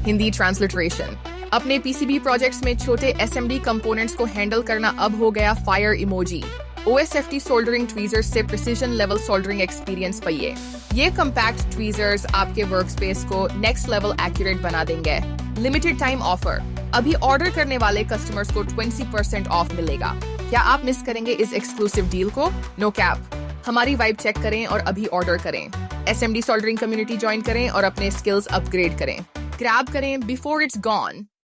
Hindi transliteration. अपने PCB projects में छोटे एसएमडी कंपोनेंट्स को हैंडल करना अब हो गया fire emoji. OSFT soldering tweezers से प्रिसीजन लेवल सोल्डरिंग एक्सपीरियंस पाइए। ये कम्पैक्ट ट्वीजर्स आपके वर्कस्पेस को नेक्स्ट लेवल एक्यूरेट बना देंगे। लिमिटेड टाइम ऑफर, अभी ऑर्डर करने वाले कस्टमर्स को 20% ऑफ मिलेगा। क्या आप मिस करेंगे इस एक्सक्लूसिव डील को? No cap. हमारी वाइब चेक करें और अभी ऑर्डर करें। SMD सोल्डरिंग कम्युनिटी ज्वाइन करें और अपने स्किल्स अपग्रेड करें। ग्रैब करें बिफोर इट्स गॉन।